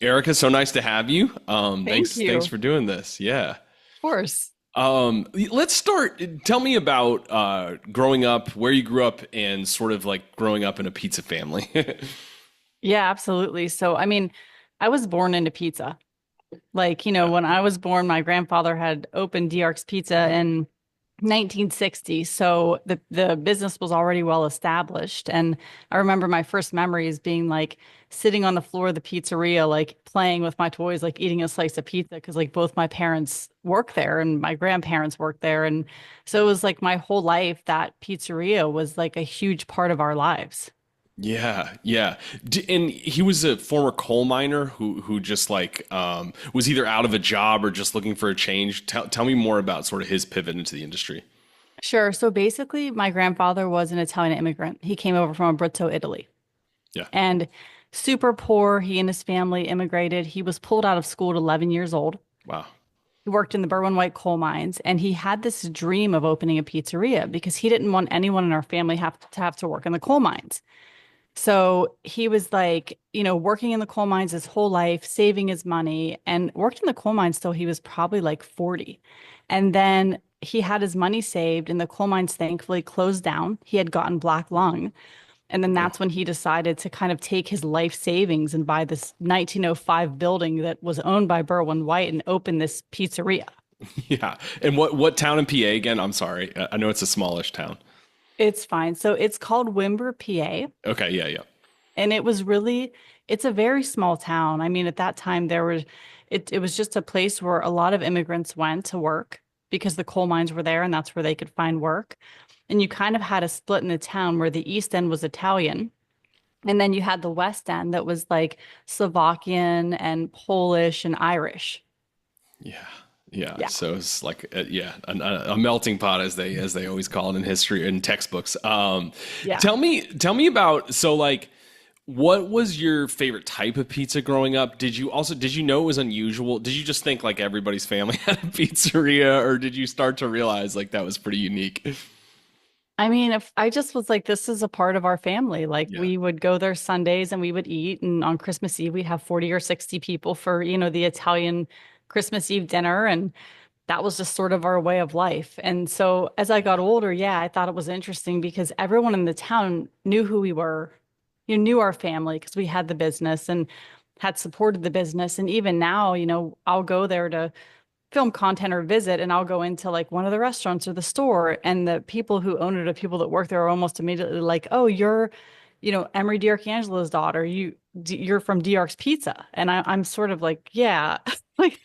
Erica, so nice to have you. Thank Thanks you. for doing this. Yeah. Of course. Let's start. Tell me about growing up, where you grew up, and sort of like growing up in a pizza family. Yeah, absolutely. I was born into pizza. Yeah. When I was born, my grandfather had opened DRX Pizza in 1960. So the business was already well established. And I remember my first memories being like sitting on the floor of the pizzeria, like playing with my toys, like eating a slice of pizza, because like both my parents worked there and my grandparents worked there. And so it was like my whole life that pizzeria was like a huge part of our lives. Yeah, yeah. And he was a former coal miner who just like was either out of a job or just looking for a change. Tell me more about sort of his pivot into the industry. Sure. So basically, my grandfather was an Italian immigrant. He came over from Abruzzo, Italy, Yeah. and super poor. He and his family immigrated. He was pulled out of school at 11 years old. Wow. He worked in the Berwyn White coal mines, and he had this dream of opening a pizzeria because he didn't want anyone in our family have to work in the coal mines. So he was like, working in the coal mines his whole life, saving his money, and worked in the coal mines till he was probably like 40. And then he had his money saved, and the coal mines thankfully closed down. He had gotten black lung. And then Oh. that's when he decided to kind of take his life savings and buy this 1905 building that was owned by Berwyn White and open this pizzeria. Yeah. And what town in PA again? I'm sorry. I know it's a smallish town. It's fine. So it's called Wimber, PA. Okay. Yeah. Yeah. And it's a very small town. I mean, at that time it was just a place where a lot of immigrants went to work because the coal mines were there and that's where they could find work. And you kind of had a split in the town where the East End was Italian. And then you had the West End that was like Slovakian and Polish and Irish. Yeah. Yeah. Yeah. So it's like yeah, a melting pot as they always call it in history and textbooks. Yeah. Tell me about so like what was your favorite type of pizza growing up? Did you know it was unusual? Did you just think like everybody's family had a pizzeria or did you start to realize like that was pretty unique? I mean, if I just was like, this is a part of our family. Like Yeah. we would go there Sundays and we would eat. And on Christmas Eve, we'd have 40 or 60 people for, the Italian Christmas Eve dinner. And that was just sort of our way of life. And so as I got older, yeah, I thought it was interesting because everyone in the town knew who we were. You knew our family because we had the business and had supported the business. And even now, I'll go there to film content or visit and I'll go into like one of the restaurants or the store and the people who own it or people that work there are almost immediately like, oh, you're, Emery D'Arcangelo's daughter. You're from DRX Pizza. And I'm sort of like, yeah,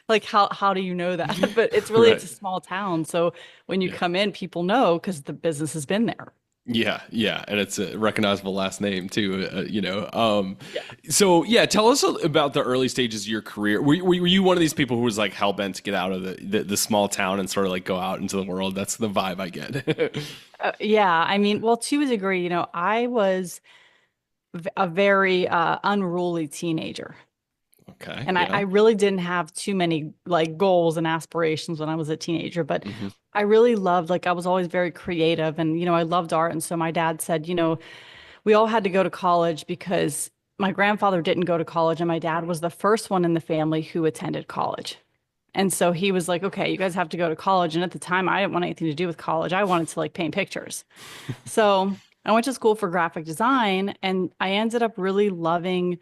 like how do you know that? But it's Right. a small town. So when you Yeah. come in, people know because the business has been there. Yeah, yeah, and it's a recognizable. Name too. Yeah. So yeah, tell us about the early stages of your career. Were you one of these people who was like hell bent to get out of the small town and sort of like go out into the world? That's the vibe I get. Yeah. I mean, well, to a degree, I was a very unruly teenager. Okay, And I yeah. really didn't have too many like goals and aspirations when I was a teenager, but Hmm. I really loved, like, I was always very creative and, I loved art. And so my dad said, we all had to go to college because my grandfather didn't go to college and my dad was the first one in the family who attended college. And so he was like, okay, you guys have to go to college. And at the time, I didn't want anything to do with college. I wanted to like paint pictures. So I went to school for graphic design and I ended up really loving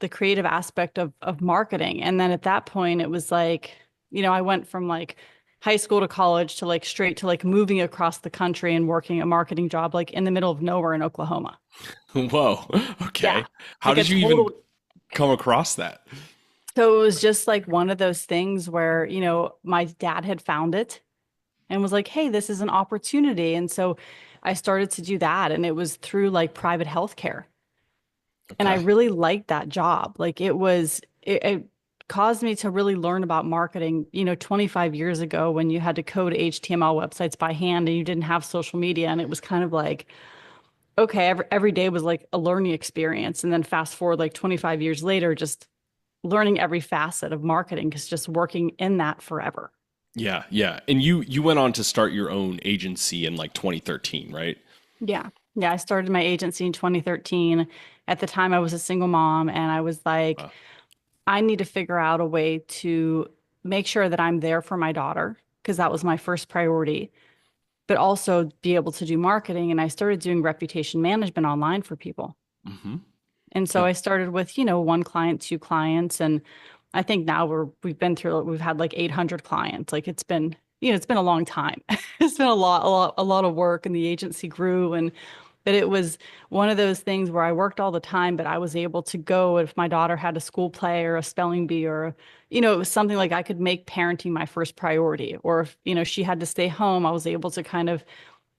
the creative aspect of marketing. And then at that point, it was like, I went from like high school to college to like straight to like moving across the country and working a marketing job like in the middle of nowhere in Oklahoma. Whoa. Yeah. Okay. How Like a did you even total. come across that? So it was just like one of those things where, my dad had found it and was like, hey, this is an opportunity. And so I started to do that. And it was through like private healthcare. And I Okay. really liked that job. It caused me to really learn about marketing, 25 years ago when you had to code HTML websites by hand and you didn't have social media. And it was kind of like, okay, every day was like a learning experience. And then fast forward like 25 years later, just learning every facet of marketing because just working in that forever. Yeah, yeah. And you went on to start your own agency in like 2013, right? Yeah. Yeah. I started my agency in 2013. At the time, I was a single mom and I was like, Wow. I need to figure out a way to make sure that I'm there for my daughter because that was my first priority, but also be able to do marketing. And I started doing reputation management online for people. Hmm. And so Yeah. I started with, one client, two clients, and I think now we've had like 800 clients. Like it's been a long time. It's been a lot of work, and the agency grew, and but it was one of those things where I worked all the time, but I was able to go if my daughter had a school play or a spelling bee or, it was something like I could make parenting my first priority. Or if, she had to stay home, I was able to kind of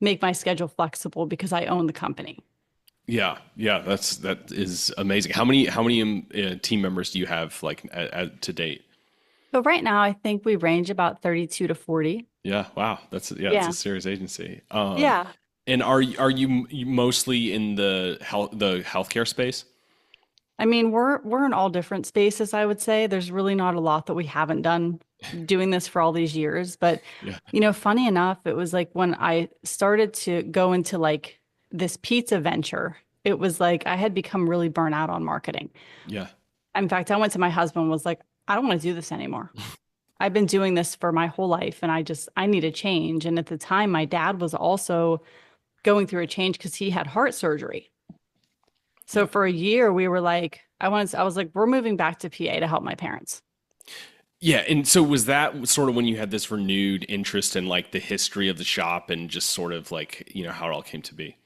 make my schedule flexible because I own the company. Yeah, yeah, that is amazing. How many team members do you have like to date? So right now, I think we range about 32 to 40. Yeah, wow, that's a Yeah. serious agency. Yeah. And are you mostly in the healthcare space? I mean, we're in all different spaces, I would say. There's really not a lot that we haven't done doing this for all these years. But, Yeah, funny enough, it was like when I started to go into like this pizza venture, it was like I had become really burnt out on marketing. yeah, In fact, I went to my husband and was like, I don't want to do this anymore. I've been doing this for my whole life and I need a change. And at the time, my dad was also going through a change because he had heart surgery. So yeah. for a year, we were like, I was like, we're moving back to PA to help my parents. Yeah, and so was that sort of when you had this renewed interest in like the history of the shop and just sort of like, how it all came to be?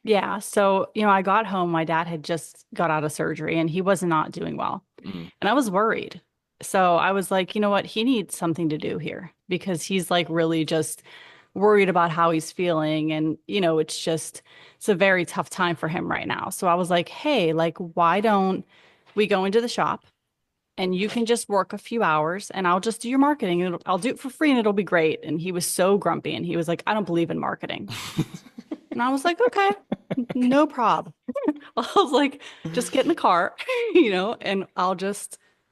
Yeah. So, I got home, my dad had just got out of surgery and he was not doing well. Mm, And I was worried. So I was like, you know what? He needs something to do here because he's like really just worried about how he's feeling. And, it's a very tough time for him right now. So I was like, hey, like, why don't we go into the shop and you can just work a few hours and I'll just do your marketing and I'll do it for free and it'll be great. And he was so grumpy and he was like, I don't believe in marketing. And I was like, okay, no prob. I was like, just get in the car, and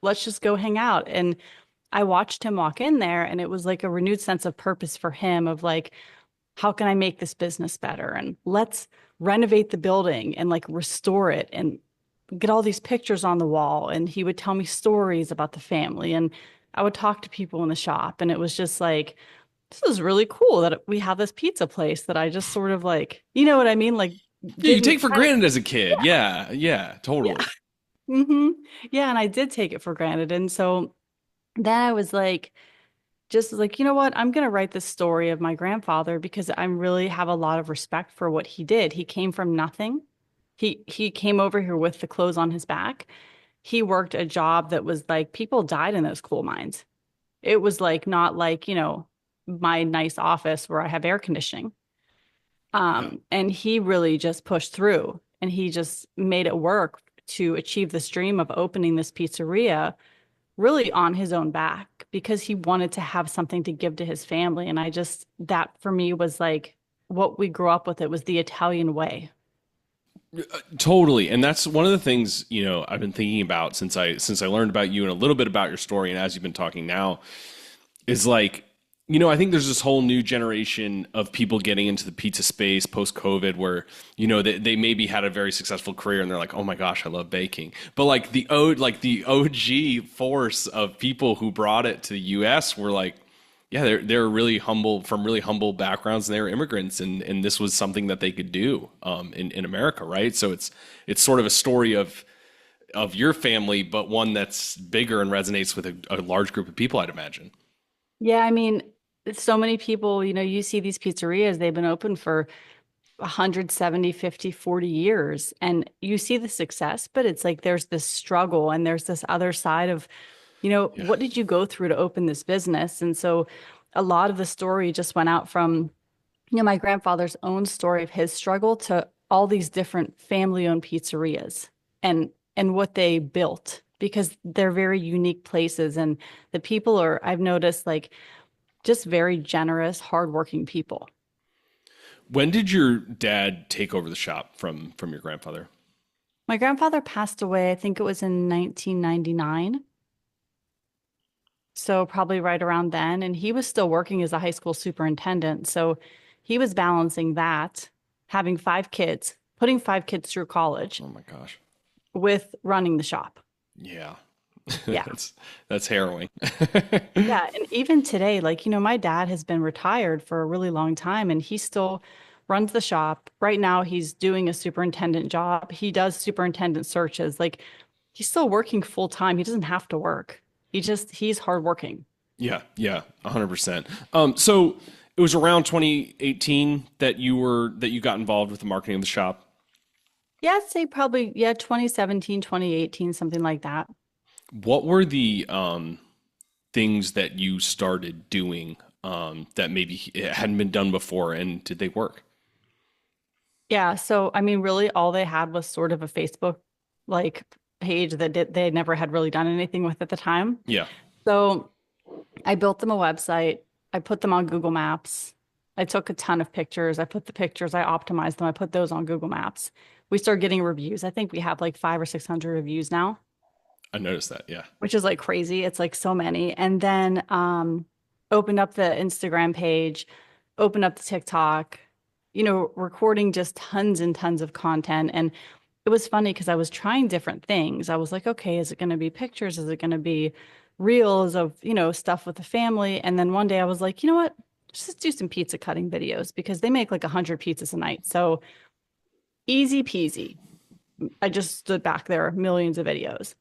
let's just go hang out. And I watched him walk in there and it was like a renewed sense of purpose for him of like, how can I make this business better? And let's renovate the building and like restore it and get all these pictures on the wall. And he would tell me stories about the family. And I would talk to people in the shop. And it was just like, this is really cool that we have this pizza place that I just sort of like, you know what I mean? Like, yeah, you didn't take for kind of, granted as a kid. Yeah, yeah, yeah. totally. Hmm. Yeah. And I did take it for granted. And so then I was like, just like, you know what? I'm going to write this story of my grandfather because I really have a lot of respect for what he did. He came from nothing. He came over here with the clothes on his back. He worked a job that was like people died in those coal mines. It was like not like, my nice office where I have air conditioning. Yeah. And he really just pushed through and he just made it work to achieve this dream of opening this pizzeria really on his own back because he wanted to have something to give to his family. And that for me was like what we grew up with. It was the Italian way. Totally. And that's one of the things, I've been thinking about since I learned about you and a little bit about your story and as you've been talking now is like, I think there's this whole new generation of people getting into the pizza space post COVID where, they maybe had a very successful career and they're like, oh my gosh, I love baking. But like the OG force of people who brought it to the US were like, yeah, they're really humble from really humble backgrounds and they're immigrants and this was something that they could do in America, right? So it's sort of a story of your family, but one that's bigger and resonates with a large group of people, I'd imagine. Yeah, I mean, so many people, you see these pizzerias, they've been open for 170, 50, 40 years, and you see the success, but it's like there's this struggle and there's this other side of, Yeah. what did you go through to open this business? And so a lot of the story just went out from, my grandfather's own story of his struggle to all these different family-owned pizzerias and what they built because they're very unique places and the people are, I've noticed like just very generous, hardworking people. When did your dad take over the shop from your grandfather? My grandfather passed away, I think it was in 1999. So probably right around then. And he was still working as a high school superintendent. So he was balancing that, having 5 kids, putting 5 kids through college Oh my gosh. with running the shop. Yeah. Yeah. That's harrowing. Yeah. And even today, like, my dad has been retired for a really long time and he still runs the shop. Right now, he's doing a superintendent job. He does superintendent searches. Like, he's still working full time. He doesn't have to work. He's hardworking. Yeah, yeah, 100%. So it was around 2018 that you got involved with the marketing of the shop. Yeah, I'd say probably, yeah, 2017, 2018, something like that. What were the things that you started doing that maybe it hadn't been done before, and did they work? Yeah. So, I mean, really, all they had was sort of a Facebook like page they never had really done anything with at the time. Yeah, So, I built them a website. I put them on Google Maps. I took a ton of pictures. I put the pictures, I optimized them. I put those on Google Maps. We started getting reviews. I think we have like 500 or 600 reviews now, I noticed that. Yeah, which is like crazy. It's like so many. And then opened up the Instagram page, opened up the TikTok, recording just tons and tons of content. And it was funny because I was trying different things. I was like, okay, is it going to be pictures? Is it going to be reels of, stuff with the family? And then one day I was like, you know what? Just do some pizza cutting videos because they make like 100 pizzas a night. So easy peasy. I just stood back there, millions of videos.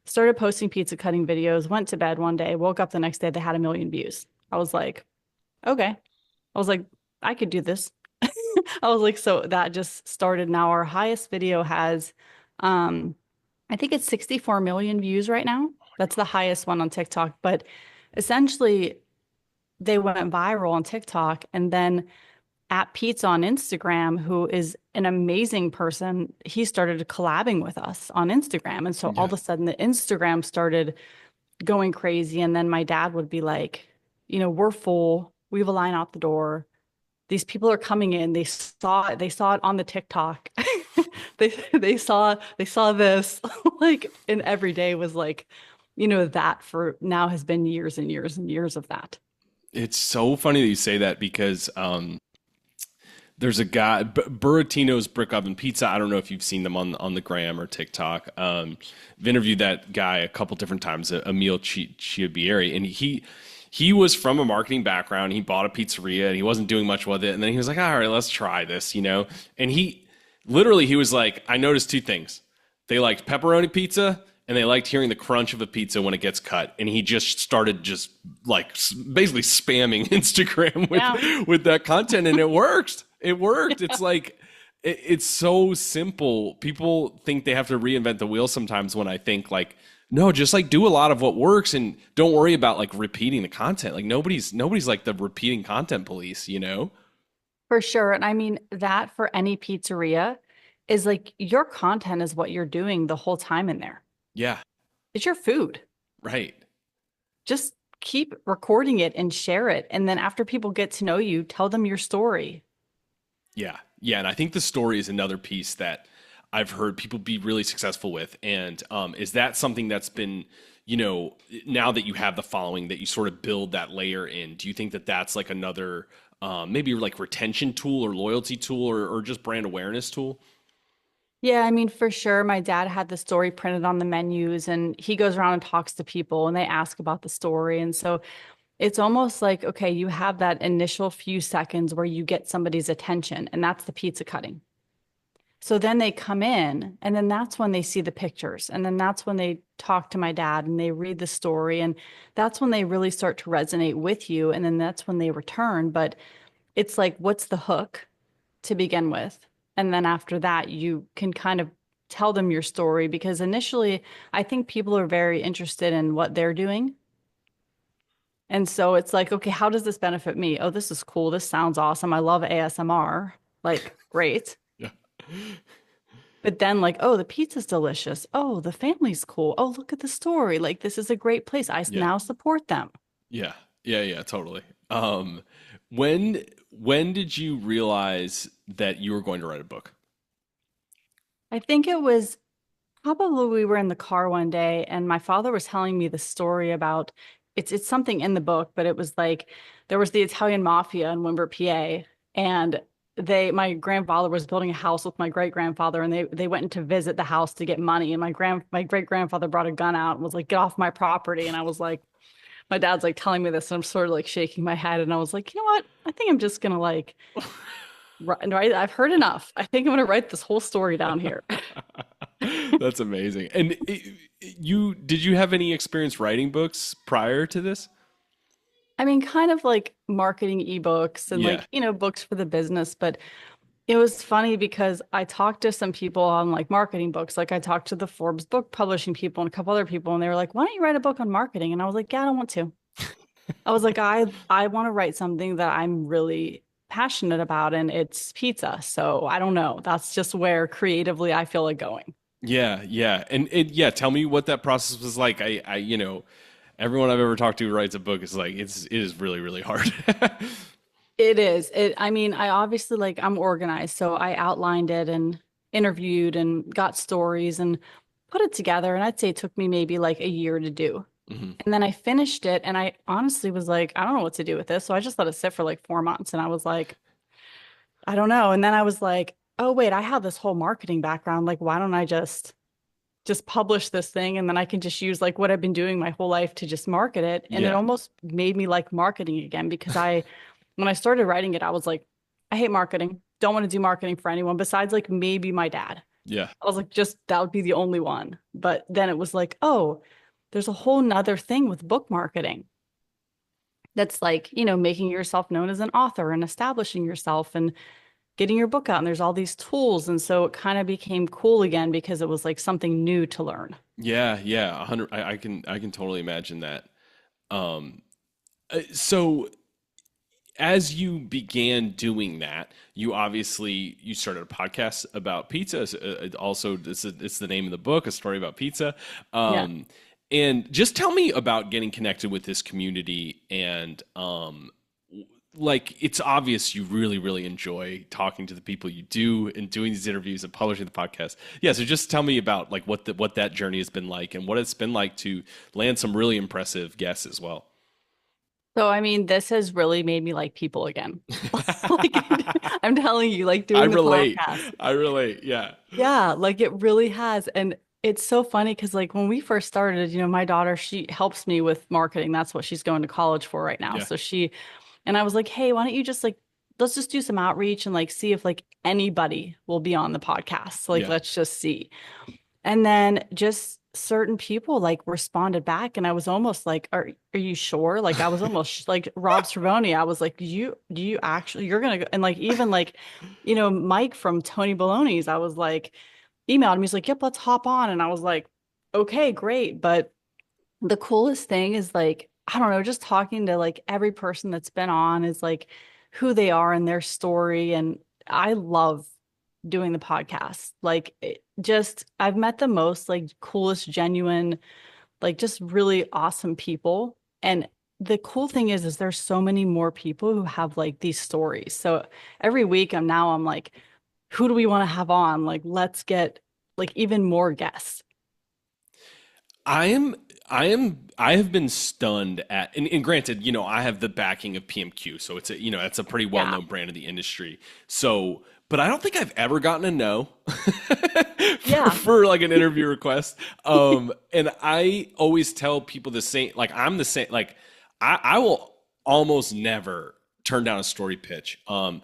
Started posting pizza cutting videos, went to bed one day, woke up the next day, they had 1 million views. I was like, okay. I was like, I could do this. I was like, so that just started. Now our highest video has, um, I think it's 64 million views right now. That's the highest one on TikTok. But essentially, they went viral on TikTok. And then at Pizza on Instagram, who is an amazing person, he started collabing with us on Instagram. And so all yeah. of a sudden, the Instagram started going crazy. And then my dad would be like, we're full. We have a line out the door. These people are coming in. They saw it on the TikTok. They saw this like, and every day was like, that for now has been years and years and years of that. It's so funny that you say that because there's a guy, Buratino's Brick Oven Pizza. I don't know if you've seen them on the gram or TikTok. I've interviewed that guy a couple different times, Emil Chiabieri, and he was from a marketing background. He bought a pizzeria and he wasn't doing much with it. And then he was like, all right, let's try this, And he was like, I noticed two things. They liked pepperoni pizza and they liked hearing the crunch of a pizza when it gets cut. And he just started just like basically spamming Instagram Yeah. with that content, and it worked. It worked. It's like it's so simple. People think they have to reinvent the wheel sometimes when I think like, no, just like do a lot of what works and don't worry about like repeating the content. Like nobody's like the repeating content police. For sure. And I mean, that for any pizzeria is like your content is what you're doing the whole time in there. Yeah, It's your food. right. Just keep recording it and share it. And then after people get to know you, tell them your story. Yeah. Yeah. And I think the story is another piece that I've heard people be really successful with. And is that something that's been, now that you have the following, that you sort of build that layer in? Do you think that that's like another, maybe like retention tool or loyalty tool or just brand awareness tool? Yeah, I mean, for sure. My dad had the story printed on the menus and he goes around and talks to people and they ask about the story. And so it's almost like, okay, you have that initial few seconds where you get somebody's attention, and that's the pizza cutting. So then they come in, and then that's when they see the pictures. And then that's when they talk to my dad and they read the story. And that's when they really start to resonate with you. And then that's when they return. But it's like, what's the hook to begin with? And then after that, you can kind of tell them your story because initially, I think people are very interested in what they're doing. And so it's like, okay, how does this benefit me? Oh, this is cool. This sounds awesome. I love ASMR. Like, great. Yeah. But then, like, oh, the pizza's delicious. Oh, the family's cool. Oh, look at the story. Like, this is a great place. I Yeah. now support them. Yeah. Yeah. Yeah. Totally. When did you realize that you were going to write a book? I think it was probably we were in the car one day and my father was telling me the story about it's something in the book, but it was like there was the Italian mafia in Wimber, PA, and my grandfather was building a house with my great grandfather, and they went in to visit the house to get money. And my great grandfather brought a gun out and was like, "Get off my property." And I was like, my dad's like telling me this, and I'm sort of like shaking my head. And I was like, you know what? I think I'm just gonna like write. I've heard enough. I think I'm gonna write this whole story down here. That's amazing. And you did you have any experience writing books prior to this? I mean, kind of like marketing ebooks and Yeah. like, books for the business, but it was funny because I talked to some people on like marketing books. Like I talked to the Forbes book publishing people and a couple other people, and they were like, "Why don't you write a book on marketing?" And I was like, "Yeah, I don't want to." I was like, I want to write something that I'm really passionate about, and it's pizza. So I don't know. That's just where creatively I feel like going. Yeah, yeah. And yeah, tell me what that process was like. Everyone I've ever talked to who writes a book is like it is really, really hard. It is. I mean, I obviously like I'm organized, so I outlined it and interviewed and got stories and put it together. And I'd say it took me maybe like a year to do. Mhm. And then I finished it, and I honestly was like, I don't know what to do with this. So I just let it sit for like 4 months, and I was like, I don't know. And then I was like, oh wait, I have this whole marketing background. Like, why don't I just publish this thing, and then I can just use like what I've been doing my whole life to just market it. And it Yeah. almost made me like marketing again because when I started writing it, I was like, I hate marketing. Don't want to do marketing for anyone besides like maybe my dad. Yeah. I was like, just that would be the only one. But then it was like, oh, there's a whole nother thing with book marketing that's like, making yourself known as an author and establishing yourself and getting your book out. And there's all these tools. And so it kind of became cool again because it was like something new to learn. Yeah, yeah. 100 I can totally imagine that. Um so as you began doing that, you started a podcast about pizza. Also, it's the name of the book, a story about pizza. Yeah. And just tell me about getting connected with this community and like it's obvious you really really enjoy talking to the people you do and doing these interviews and publishing the podcast. Yeah, so just tell me about like what that journey has been like and what it's been like to land some really impressive guests as well. So, I mean, this has really made me like people again. Like, I'm telling you, like I doing the relate. podcast. I relate. Yeah. Yeah, like it really has. And it's so funny because, like, when we first started, my daughter, she helps me with marketing. That's what she's going to college for right now. Yeah. So and I was like, hey, why don't you just like, let's just do some outreach and like see if like anybody will be on the podcast. Like, Yeah. let's just see. And then just certain people like responded back, and I was almost like, are you sure? Like I was almost like Rob Cervoni. I was like, do you actually you're gonna go? And like even like, Mike from Tony Baloney's, I was like, emailed him. He's like, yep, let's hop on. And I was like, okay, great. But the coolest thing is like, I don't know, just talking to like every person that's been on is like who they are and their story. And I love doing the podcast. Like I've met the most like coolest, genuine, like just really awesome people. And the cool thing is there's so many more people who have like these stories. So every week I'm like, who do we want to have on? Like, let's get like even more guests. I am I have been stunned at and granted, I have the backing of PMQ, so it's a pretty Yeah. well-known brand in the industry. So, but I don't think I've ever gotten a no Yeah. for like an interview request. And I always tell people the same, like I'm the same, like I will almost never turn down a story pitch. Often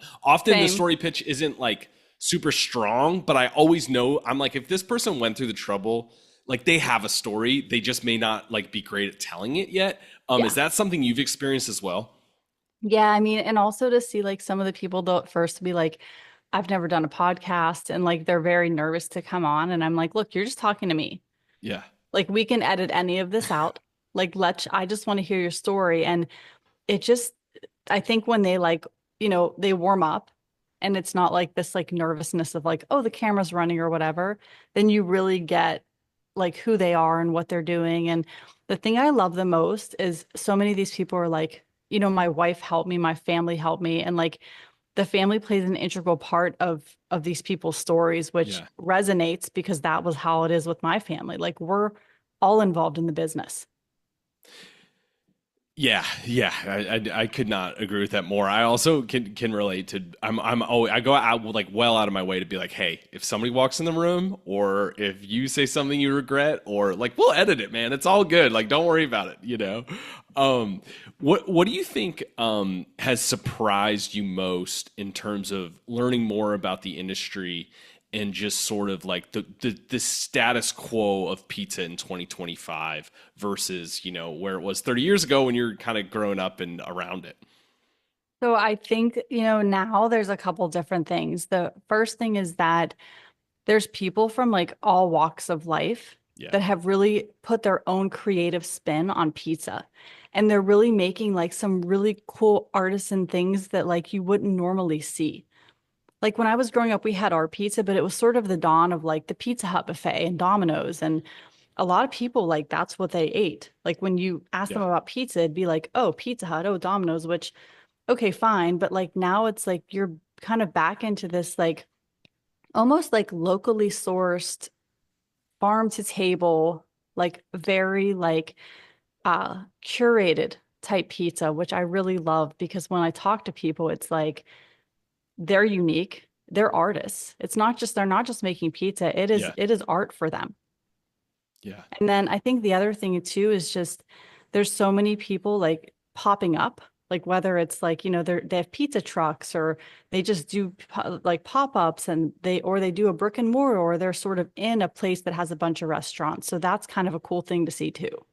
the Same. story pitch isn't like super strong, but I always know I'm like, if this person went through the trouble, like they have a story, they just may not like be great at telling it yet. Is Yeah. that something you've experienced as well? Yeah. I mean, and also to see like some of the people though at first be like, I've never done a podcast, and like they're very nervous to come on. And I'm like, look, you're just talking to me. Yeah. Like we can edit any of this out. Like I just want to hear your story. And it just, I think when they like, they warm up and it's not like this like nervousness of like, oh, the camera's running or whatever, then you really get like who they are and what they're doing. And the thing I love the most is so many of these people are like, my wife helped me, my family helped me. And like the family plays an integral part of these people's stories, which Yeah. resonates because that was how it is with my family. Like we're all involved in the business. Yeah. I could not agree with that more. I also can relate to. I'm always, I go out like well out of my way to be like, hey, if somebody walks in the room, or if you say something you regret, or like we'll edit it, man. It's all good. Like don't worry about it. Um, what do you think has surprised you most in terms of learning more about the industry and just sort of like the status quo of pizza in 2025 versus, where it was 30 years ago when you're kind of growing up and around it. So I think, now there's a couple different things. The first thing is that there's people from like all walks of life Yeah. that have really put their own creative spin on pizza. And they're really making like some really cool artisan things that like you wouldn't normally see. Like when I was growing up, we had our pizza, but it was sort of the dawn of like the Pizza Hut buffet and Domino's. And a lot of people like that's what they ate. Like when you ask them Yeah. about pizza, it'd be like, oh, Pizza Hut, oh, Domino's, which, okay, fine. But like now it's like you're kind of back into this like almost like locally sourced farm to table, like very like curated type pizza, which I really love because when I talk to people, it's like they're unique, they're artists. It's not just they're not just making pizza, it is Yeah. it is art for them. Yeah. And then I think the other thing too is just there's so many people like popping up, like whether it's like, they have pizza trucks or they just do like pop-ups and they do a brick and mortar or they're sort of in a place that has a bunch of restaurants. So that's kind of a cool thing to see too.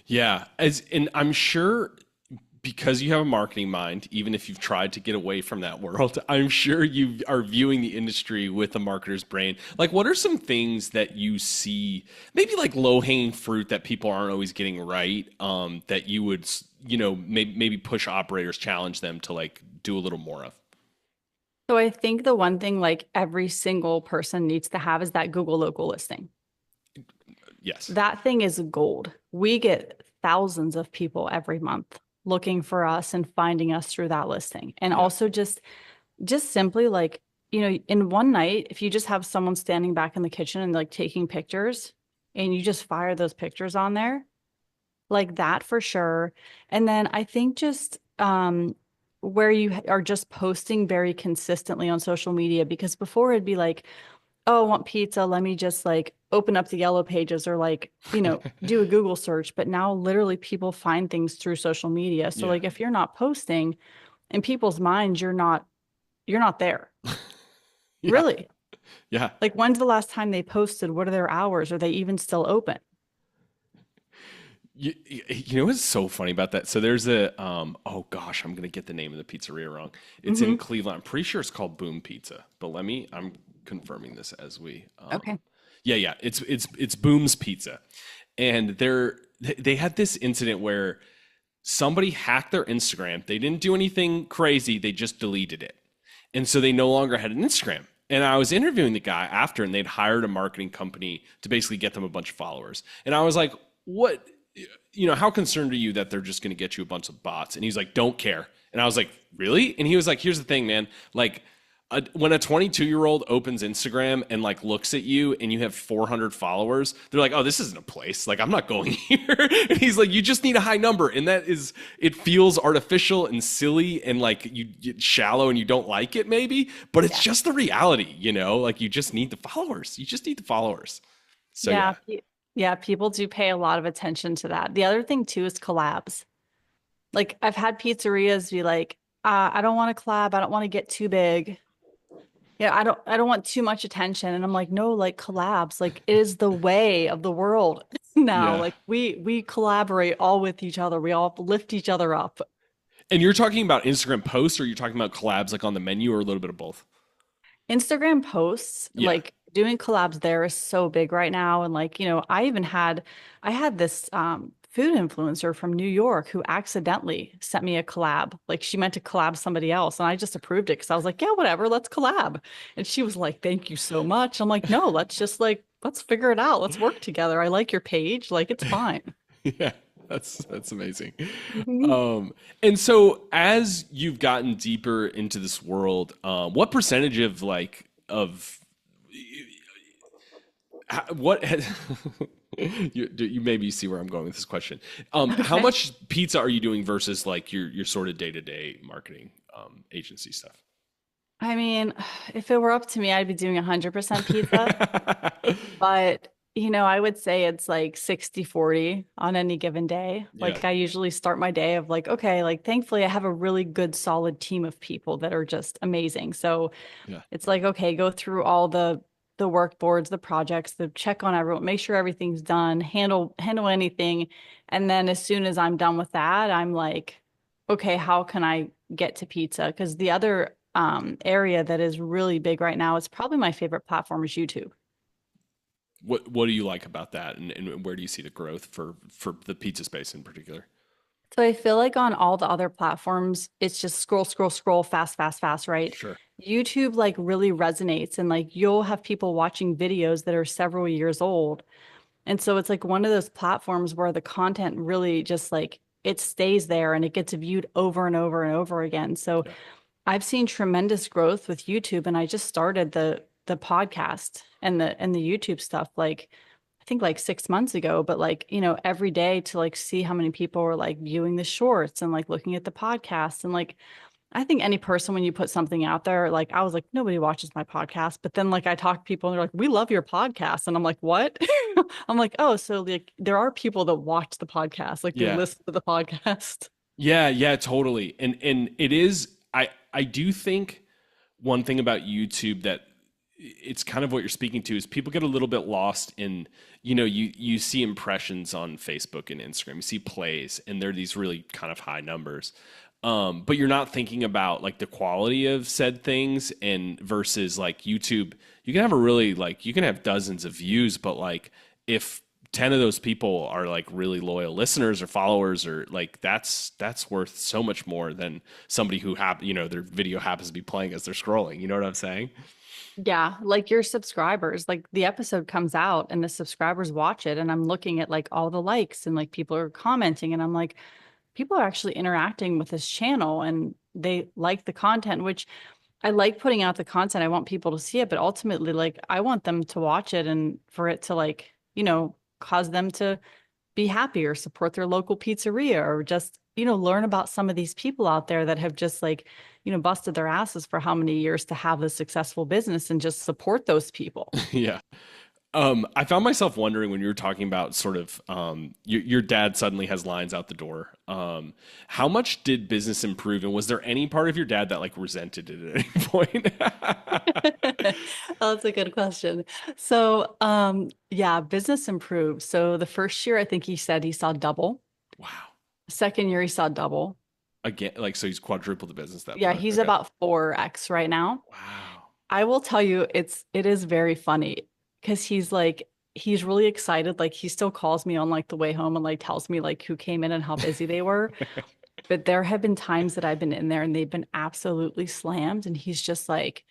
Yeah. And I'm sure because you have a marketing mind, even if you've tried to get away from that world, I'm sure you are viewing the industry with a marketer's brain. Like, what are some things that you see, maybe like low hanging fruit that people aren't always getting right, that you would, maybe push operators, challenge them to like do a little more of? So I think the one thing like every single person needs to have is that Google local listing. Yes. That thing is gold. We get thousands of people every month looking for us and finding us through that listing. And Yeah. also just simply like, in one night, if you just have someone standing back in the kitchen and like taking pictures and you just fire those pictures on there, like that for sure. And then I think just where you are just posting very consistently on social media because before it'd be like, oh, I want pizza. Let me just like open up the yellow pages or like, do a Google search. But now literally people find things through social media. So Yeah. like if you're not posting in people's minds, you're not there. Yeah. Really. Yeah. Like when's the last time they posted? What are their hours? Are they even still open? You know what's so funny about that? So there's oh gosh, I'm gonna get the name of the pizzeria wrong. It's in Hmm. Cleveland. I'm pretty sure it's called Boom Pizza, but I'm confirming this as we Okay. yeah, it's Boom's Pizza. And they had this incident where somebody hacked their Instagram. They didn't do anything crazy, they just deleted it. And so they no longer had an Instagram. And I was interviewing the guy after, and they'd hired a marketing company to basically get them a bunch of followers. And I was like, what, how concerned are you that they're just going to get you a bunch of bots? And he's like, don't care. And I was like, really? And he was like, here's the thing, man. Like, when a 22-year-old opens Instagram and like looks at you and you have 400 followers, they're like, "Oh, this isn't a place. Like, I'm not going here." And he's like, "You just need a high number," and it feels artificial and silly and like you get shallow and you don't like it maybe, but it's Yeah. just the reality, Like you just need the followers. You just need the followers. So Yeah. yeah, Yeah. People do pay a lot of attention to that. The other thing too is collabs. Like I've had pizzerias be like, I don't want to collab. I don't want to get too big. Yeah, I don't want too much attention. And I'm like, no, like collabs, like it is the way of the world now. yeah. Like we collaborate all with each other. We all lift each other up. And you're talking about Instagram posts, or you're talking about collabs like on the menu, or a little bit of both? Instagram posts, Yeah. like doing collabs there is so big right now. And like, I had this food influencer from New York who accidentally sent me a collab. Like she meant to collab somebody else. And I just approved it because I was like, yeah, whatever, let's collab. And she was like, thank you so much. I'm like, no, let's just like, let's figure it out. Let's work together. I like your page. Like it's fine. Yeah, that's amazing. Mhm. Um, and so as you've gotten deeper into this world, what percentage of like of what You maybe see where I'm going with this question. How Okay. much pizza are you doing versus like your sort of day-to-day marketing agency stuff? I mean, if it were up to me, I'd be doing 100% pizza. But, I would say it's like 60-40 on any given day. Yeah, Like I usually start my day of like, okay, like thankfully I have a really good solid team of people that are just amazing. So yeah, it's like, okay, go through all the work boards, the projects, the check on everyone, make sure everything's done, handle anything. And then as soon as I'm done with that, I'm like, okay, how can I get to pizza? Because the other area that is really big right now, it's probably my favorite platform is YouTube. what do you like about that, and where do you see the growth for the pizza space in particular? So I feel like on all the other platforms, it's just scroll, scroll, scroll, fast, fast, fast, right? Sure. YouTube like really resonates and like you'll have people watching videos that are several years old. And so it's like one of those platforms where the content really just like it stays there and it gets viewed over and over and over again. So Yeah. I've seen tremendous growth with YouTube and I just started the podcast and the YouTube stuff like I think like 6 months ago, but like, every day to like see how many people were like viewing the shorts and like looking at the podcast. And like, I think any person, when you put something out there, like I was like, nobody watches my podcast. But then like I talk to people and they're like, we love your podcast. And I'm like, what? I'm like, oh, so like there are people that watch the podcast, like they Yeah. listen to the podcast. Yeah, yeah, totally. And it is I do think one thing about YouTube that it's kind of what you're speaking to is people get a little bit lost in, you see impressions on Facebook and Instagram, you see plays, and they're these really kind of high numbers. But you're not thinking about like the quality of said things and versus like YouTube, you can have a really like you can have dozens of views, but like if 10 of those people are like really loyal listeners or followers or like that's worth so much more than somebody who their video happens to be playing as they're scrolling. You know what I'm saying? Yeah, like your subscribers, like the episode comes out and the subscribers watch it, and I'm looking at like all the likes and like people are commenting, and I'm like, people are actually interacting with this channel and they like the content, which I like putting out the content. I want people to see it, but ultimately, like, I want them to watch it and for it to, like, cause them to be happy or support their local pizzeria or just, learn about some of these people out there that have just, like, busted their asses for how many years to have a successful business and just support those people. Yeah. I found myself wondering when you were talking about sort of your dad suddenly has lines out the door. How much did business improve, and was there any part of your dad that like resented it at any point? Oh, that's a good question. So, yeah, business improved. So the first year, I think he said he saw double. Wow. Second year, he saw double. Again, like so he's quadrupled the business that Yeah, far. he's Okay. about 4x right now. Wow. I will tell you, it is very funny because he's really excited. Like he still calls me on like the way home and like tells me like who came in and how busy they were. But there have been times that I've been in there and they've been absolutely slammed, and he's just like,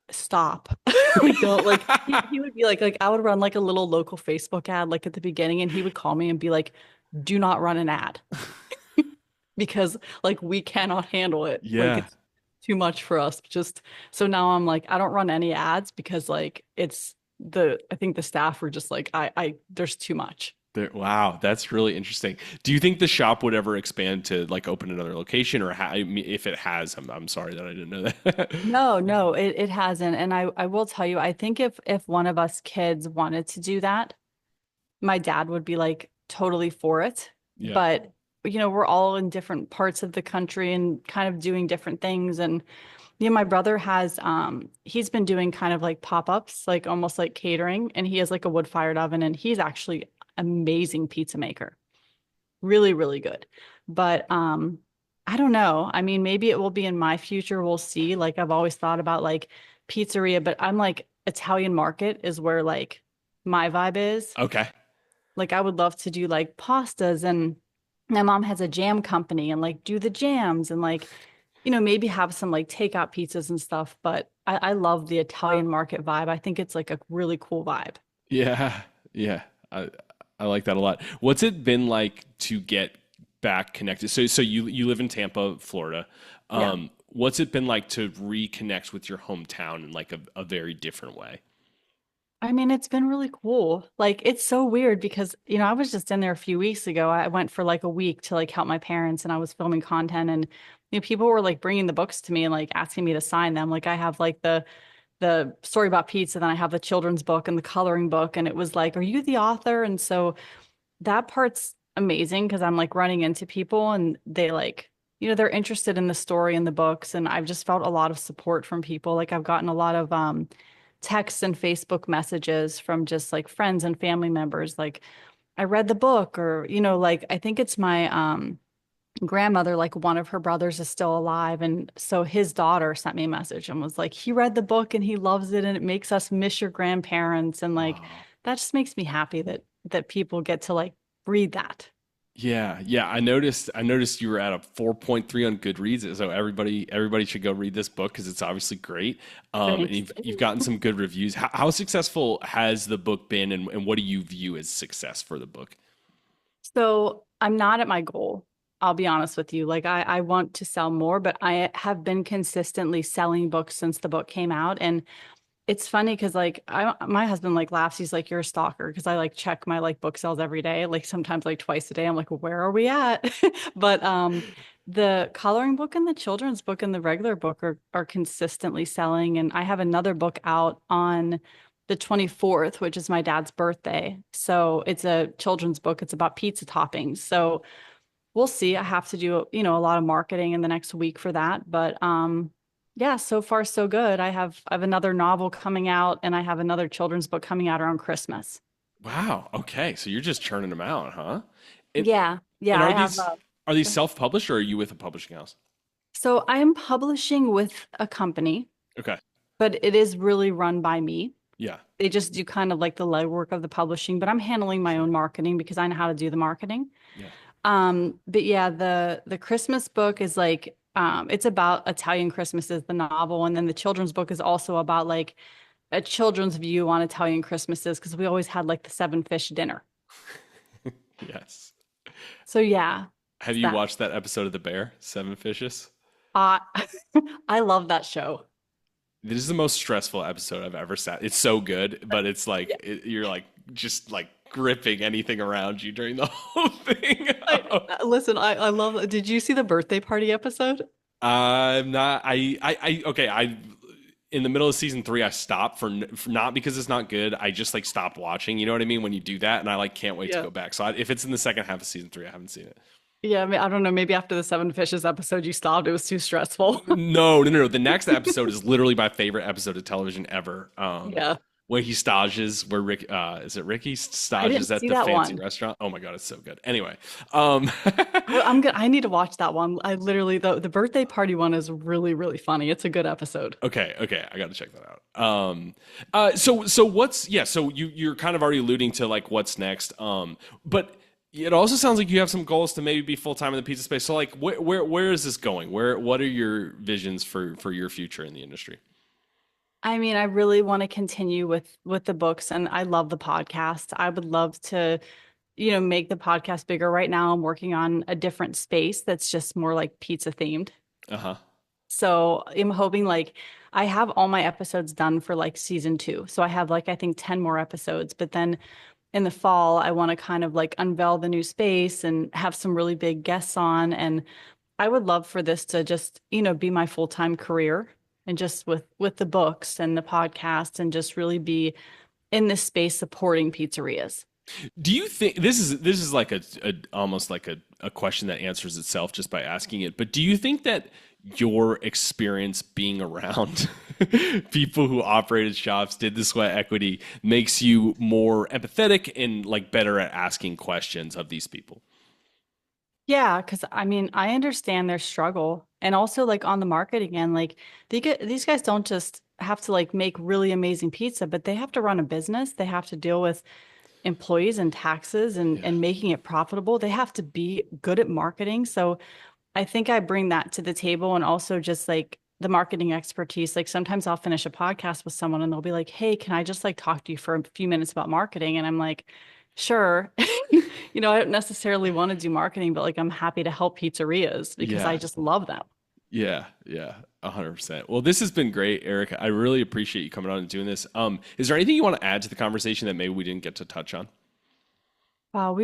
stop. Like don't like he would be like I would run like a little local Facebook ad like at the beginning, and he would call me and be like, do not run an ad because like we cannot handle it. Like Yeah. it's too much for us. Just so now I'm like, I don't run any ads because like I think the staff were just like, I there's too much. Wow, that's really interesting. Do you think the shop would ever expand to like open another location, or I mean, if it has, I'm sorry that I didn't know that. No, no, it hasn't. And I will tell you, I think if one of us kids wanted to do that, my dad would be like totally for it. Yeah. But, we're all in different parts of the country and kind of doing different things. And, my brother has, he's been doing kind of like pop-ups, like almost like catering. And he has like a wood-fired oven and he's actually amazing pizza maker. Really, really good. But, I don't know. I mean, maybe it will be in my future. We'll see. Like I've always thought about like pizzeria, but I'm like Italian market is where like my vibe is. Okay. Like I would love to do like pastas, and my mom has a jam company and like do the jams and like, maybe have some like takeout pizzas and stuff. But I love the Italian market vibe. I think it's like a really cool vibe. Yeah. Yeah. I like that a lot. What's it been like to get back connected? So you live in Tampa, Florida. Yeah. What's it been like to reconnect with your hometown in like a very different way? I mean, it's been really cool. Like, it's so weird because, I was just in there a few weeks ago. I went for like a week to like help my parents and I was filming content and, people were like bringing the books to me and like asking me to sign them. Like, I have like the story about pizza, then I have the children's book and the coloring book. And it was like, are you the author? And so that part's amazing because I'm like running into people and they like, they're interested in the story and the books. And I've just felt a lot of support from people. Like I've gotten a lot of texts and Facebook messages from just like friends and family members. Like I read the book or, like I think it's my grandmother, like one of her brothers is still alive. And so his daughter sent me a message and was like, he read the book and he loves it and it makes us miss your grandparents. And like Wow. that just makes me happy that people get to like read that. Yeah, yeah. I noticed you were at a 4.3 on Goodreads, so everybody should go read this book because it's obviously great. And Thanks. you've gotten some good reviews. How successful has the book been, and what do you view as success for the book? So I'm not at my goal. I'll be honest with you. Like I want to sell more, but I have been consistently selling books since the book came out. And it's funny because like my husband like laughs. He's like, you're a stalker because I like check my like book sales every day, like sometimes like twice a day. I'm like, where are we at? But the coloring book and the children's book and the regular book are consistently selling. And I have another book out on the 24th, which is my dad's birthday. So it's a children's book. It's about pizza toppings. So we'll see. I have to do, a lot of marketing in the next week for that. But yeah, so far so good. I have another novel coming out and I have another children's book coming out around Christmas. Wow. Okay, so you're just churning them out, huh? And Yeah. Yeah, and I are have these self-published or are you with a publishing house? so I'm publishing with a company, Okay. but it is really run by me. Yeah. They just do kind of like the legwork of the publishing, but I'm handling my Sure. own marketing because I know how to do the marketing. Yeah. But yeah, the Christmas book is like it's about Italian Christmases, the novel, and then the children's book is also about like a children's view on Italian Christmases because we always had like the seven fish dinner. Yes. So yeah, Have it's you that. watched that episode of The Bear, Seven Fishes? Uh, I love that show. This is the most stressful episode I've ever sat. It's so good, but it's like Yeah. you're like just like gripping anything around you during the whole thing. Listen, I love it. Did you see the birthday party episode? I'm not. Okay. I in the middle of season three, I stopped for not because it's not good. I just like stopped watching. You know what I mean? When you do that, and I like can't wait to Yeah. go back. So if it's in the second half of season three, I haven't seen it. Yeah, I mean, I don't know. Maybe after the Seven Fishes episode, you stopped. It was too stressful. No, no, no, no. The next episode is literally my favorite episode of television ever. Yeah. Where he stages, where Rick, is it Ricky I didn't stages at see the that fancy one. restaurant? Oh my God, it's so good. Anyway, um, I'm good. I need to watch that one. I literally the birthday party one is really, really funny. It's a good episode. okay, okay, I got to check that out. So what's yeah? So you're kind of already alluding to like what's next. But it also sounds like you have some goals to maybe be full time in the pizza space. So like, where is this going? What are your visions for your future in the industry? I mean, I really want to continue with the books and I love the podcast. I would love to, make the podcast bigger. Right now I'm working on a different space that's just more like pizza themed. Uh huh. So I'm hoping like I have all my episodes done for like season two. So I have like I think 10 more episodes, but then in the fall I want to kind of like unveil the new space and have some really big guests on and I would love for this to just, be my full-time career and just with the books and the podcast and just really be in this space supporting pizzerias. Do you think this is like a almost like a question that answers itself just by asking it? But do you think that your experience being around people who operated shops, did the sweat equity, makes you more empathetic and like better at asking questions of these people? Yeah, because I mean, I understand their struggle. And also like on the marketing end, like these guys don't just have to like make really amazing pizza, but they have to run a business. They have to deal with employees and taxes Yeah. and making it profitable. They have to be good at marketing. So I think I bring that to the table and also just like the marketing expertise. Like sometimes I'll finish a podcast with someone and they'll be like, "Hey, can I just like talk to you for a few minutes about marketing?" And I'm like, "Sure." I don't necessarily want to do marketing, but like I'm happy to help pizzerias because I Yeah. just love them. Yeah, yeah, 100%. Well, this has been great, Eric. I really appreciate you coming on and doing this. Is there anything you want to add to the conversation that maybe we didn't get to touch on? Wow,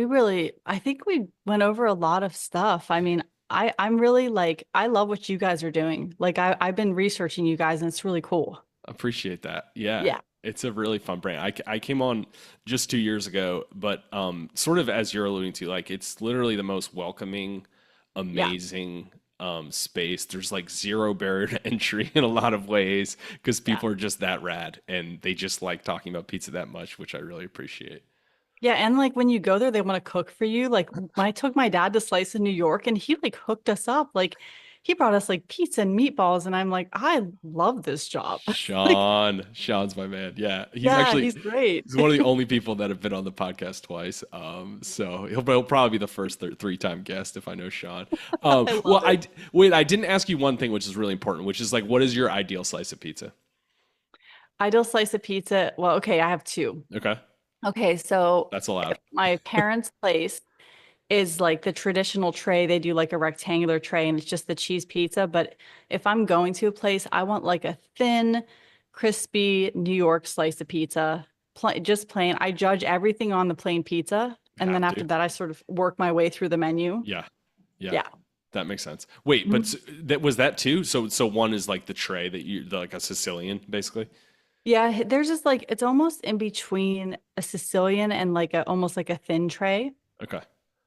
I think we went over a lot of stuff. I mean, I'm really like, I love what you guys are doing. Like I've been researching you guys and it's really cool. Appreciate that. Yeah, Yeah. it's a really fun brand. I came on just 2 years ago, but sort of as you're alluding to, like it's literally the most welcoming, Yeah. amazing space. There's like zero barrier to entry in a lot of ways because Yeah. people are just that rad and they just like talking about pizza that much, which I really appreciate. Yeah, and like when you go there, they want to cook for you. Like I took my dad to Slice in New York and he like hooked us up. Like he brought us like pizza and meatballs and I'm like, I love this job. Like, Sean's my man. Yeah, yeah, he's great. he's one of the only people that have been on the podcast twice. So he'll probably be the first three-time guest if I know Sean. I Well, love it. wait, I didn't ask you one thing, which is really important, which is like, what is your ideal slice of pizza? Ideal slice of pizza. Well, okay, I have two. Okay, Okay, so that's allowed. my parents' place is like the traditional tray. They do like a rectangular tray and it's just the cheese pizza. But if I'm going to a place, I want like a thin, crispy New York slice of pizza, just plain. I judge everything on the plain pizza. And then Have after to. that, I sort of work my way through the menu. Yeah, yeah, Yeah. that makes sense. Wait, but Mhm. that was that too. So one is like the tray that like a Sicilian, basically. Yeah. There's just like, it's almost in between a Sicilian and like a almost like a thin tray. Okay.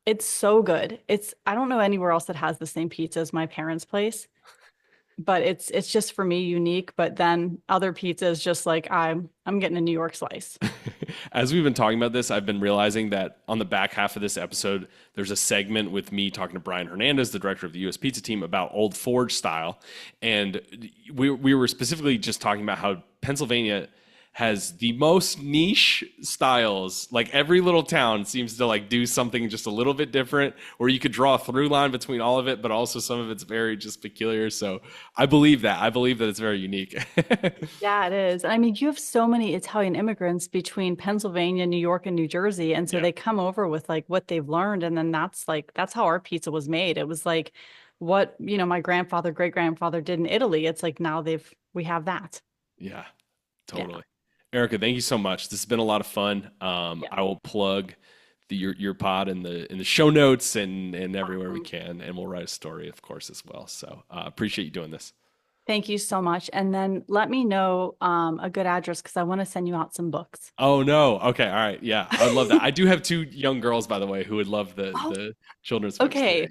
It's so good. I don't know anywhere else that has the same pizza as my parents' place. But it's just for me unique. But then other pizzas, just like I'm getting a New York slice. As we've been talking about this, I've been realizing that on the back half of this episode, there's a segment with me talking to Brian Hernandez, the director of the U.S. Pizza team, about Old Forge style, and we were specifically just talking about how Pennsylvania has the most niche styles. Like every little town seems to like do something just a little bit different, where you could draw a through line between all of it, but also some of it's very just peculiar. So I believe that. I believe that it's very unique. Yeah, it is. I mean, you have so many Italian immigrants between Pennsylvania, New York, and New Jersey, and so Yeah. they come over with like what they've learned, and then that's how our pizza was made. It was like what, my grandfather, great grandfather did in Italy. It's like now we have that. Yeah, Yeah. totally. Erica, thank you so much. This has been a lot of fun. Yeah. I will plug your pod in the show notes and everywhere we Awesome. can, and we'll write a story, of course, as well. So appreciate you doing this. Thank you so much. And then let me know a good address because I want to send you out some books. Oh no. Okay. All right. Yeah, I would love that. I do have two young girls, by the way, who would love Oh, the children's books. okay.